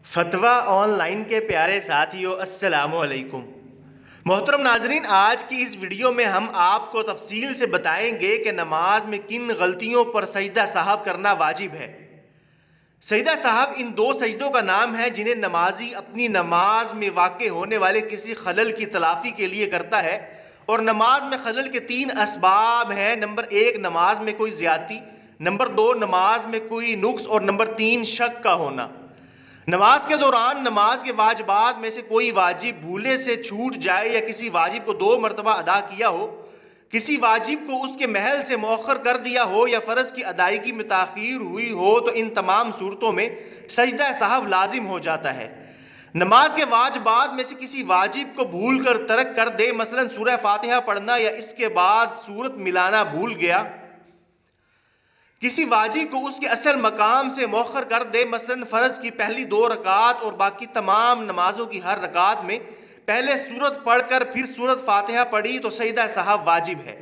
फतवा ऑनलाइन के प्यारे साथियों, अस्सलामु अलैकुम। मोहतरम नाजरीन, आज की इस वीडियो में हम आपको तफसील से बताएंगे कि नमाज में किन गलतियों पर सजदा साहब करना वाजिब है। सजदा साहब इन दो सजदों का नाम है जिन्हें नमाजी अपनी नमाज में वाक़े होने वाले किसी खलल की तलाफ़ी के लिए करता है। और नमाज में खलल के तीन असबाब हैं। नंबर एक, नमाज में कोई ज़्यादती। नंबर दो, नमाज में कोई नुक्स। और नंबर तीन, शक का होना। नमाज के दौरान नमाज के वाजिबात में से कोई वाजिब भूले से छूट जाए या किसी वाजिब को 2 मरतबा अदा किया हो, किसी वाजिब को उसके महल से मौखर कर दिया हो या फ़र्ज़ की अदायगी में ताख़ीर हुई हो, तो इन तमाम सूरतों में सजदा साहब लाजिम हो जाता है। नमाज के वाजिबात में से किसी वाजिब को भूल कर तर्क कर दे, मसलन सूरह फातिहा पढ़ना या इसके बाद सूरत मिलाना भूल गया, किसी वाजिब को उसके असल मकाम से मौखर कर दे, मसलन फ़र्ज़ की पहली 2 रकात और बाकी तमाम नमाजों की हर रकात में पहले सूरत पढ़कर फिर सूरत फातिहा पढ़ी, तो सजदा साहब वाजिब है।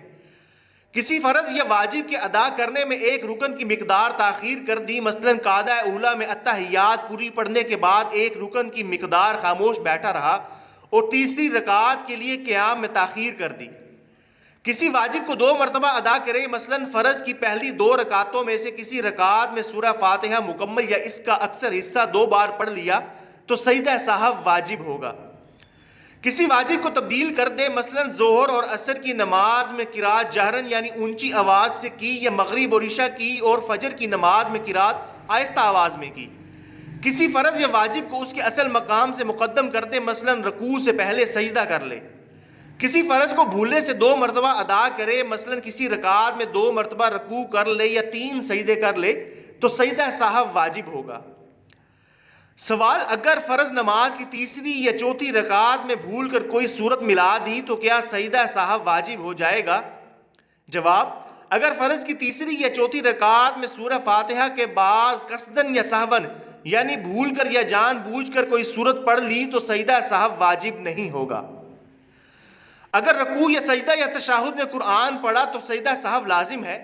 किसी फ़र्ज़ या वाजिब के अदा करने में एक रुकन की मिकदार ताख़ीर कर दी, मसलन कादा उला में अत्तहियात पूरी पढ़ने के बाद एक रुकन की मिकदार खामोश बैठा रहा और तीसरी रकात के लिए क़याम में ताख़ीर कर दी। किसी वाजिब को 2 मरतबा अदा करे, मसलन फ़र्ज़ की पहली 2 रकातों में से किसी रकात में सूरह फातिहा मुकम्मल या इसका अक्सर हिस्सा 2 बार पढ़ लिया, तो सजदा साहब वाजिब होगा। किसी वाजिब को तब्दील कर दे, मसलन ज़ोहर और असर की नमाज में किरात जहरन यानी ऊंची आवाज़ से की, या मगरिब और इशा की और फजर की नमाज में किरात आहिस्ता आवाज़ में की। किसी फ़र्ज़ या वाजिब को उसके असल मकाम से मुक़द्दम कर दे, मसलन रकू से पहले सजदा कर ले। किसी फ़र्ज़ को भूलने से 2 मरतबा अदा करे, मसलन किसी रकात में 2 मरतबा रकू कर ले या 3 सजदे कर ले, तो सजदा साहब वाजिब होगा। सवाल, अगर फ़र्ज़ नमाज की तीसरी या चौथी रकात में भूल कर कोई सूरत मिला दी, तो क्या सजदा साहब वाजिब हो जाएगा? जवाब, अगर फ़र्ज़ की तीसरी या चौथी रकात में सूरह फातिहा के बाद कसदन या सहवन यानी भूल कर या जानबूझ कर कोई सूरत पढ़ ली, तो सजदा साहब वाजिब नहीं होगा। अगर रकू या सजदा या तशाहुद में कुरान पढ़ा, तो सजदा साहब लाजिम है,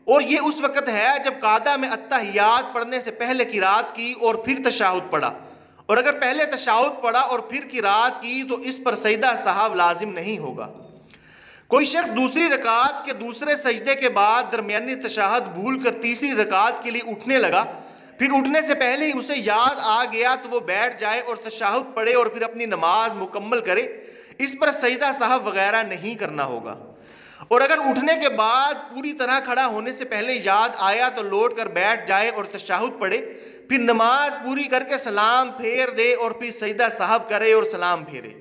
और ये उस वक़्त है जब कादा में अत्तहियात पढ़ने से पहले किरात की और फिर तशाहुद पढ़ा। और अगर पहले तशाहुद पढ़ा और फिर किरात की, तो इस पर सजदा साहब लाजिम नहीं होगा। कोई शख्स दूसरी रकात के दूसरे सजदे के बाद दरमियानी तशाहुद भूल कर तीसरी रकात के लिए उठने लगा, फिर उठने से पहले ही उसे याद आ गया तो वो बैठ जाए और तशाहुद पढ़े और फिर अपनी नमाज मुकम्मल करे। इस पर सजदा साहब वगैरह नहीं करना होगा। और अगर उठने के बाद पूरी तरह खड़ा होने से पहले याद आया तो लौट कर बैठ जाए और तशाहुद पढ़े, फिर नमाज पूरी करके सलाम फेर दे और फिर सजदा साहब करे और सलाम फेरे।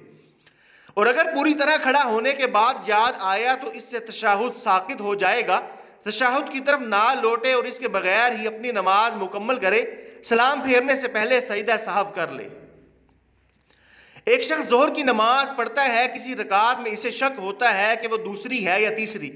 और अगर पूरी तरह खड़ा होने के बाद याद आया तो इससे तशाहुद साकित हो जाएगा। तशाहुद की तरफ ना लौटे और इसके बगैर ही अपनी नमाज मुकम्मल करे। सलाम फेरने से पहले सजदा साहब कर ले। एक शख्स ज़ोहर की नमाज पढ़ता है, किसी रकात में इसे शक होता है कि वो दूसरी है या तीसरी,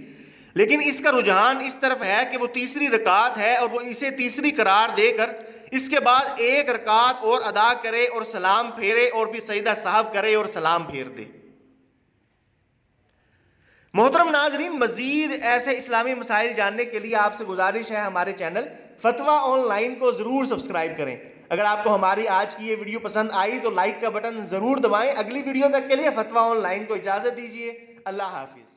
लेकिन इसका रुझान इस तरफ है कि वो तीसरी रकात है और वो इसे तीसरी करार देकर इसके बाद एक रकात और अदा करे और सलाम फेरे और फिर सजदा साहब करे और सलाम फेर दे। मोहतरम नाजरीन, मज़ीद ऐसे इस्लामी मसाइल जानने के लिए आपसे गुजारिश है, हमारे चैनल फतवा ऑनलाइन को ज़रूर सब्सक्राइब करें। अगर आपको हमारी आज की ये वीडियो पसंद आई तो लाइक का बटन ज़रूर दबाएं। अगली वीडियो तक के लिए फतवा ऑनलाइन को इजाज़त दीजिए। अल्लाह हाफिज़।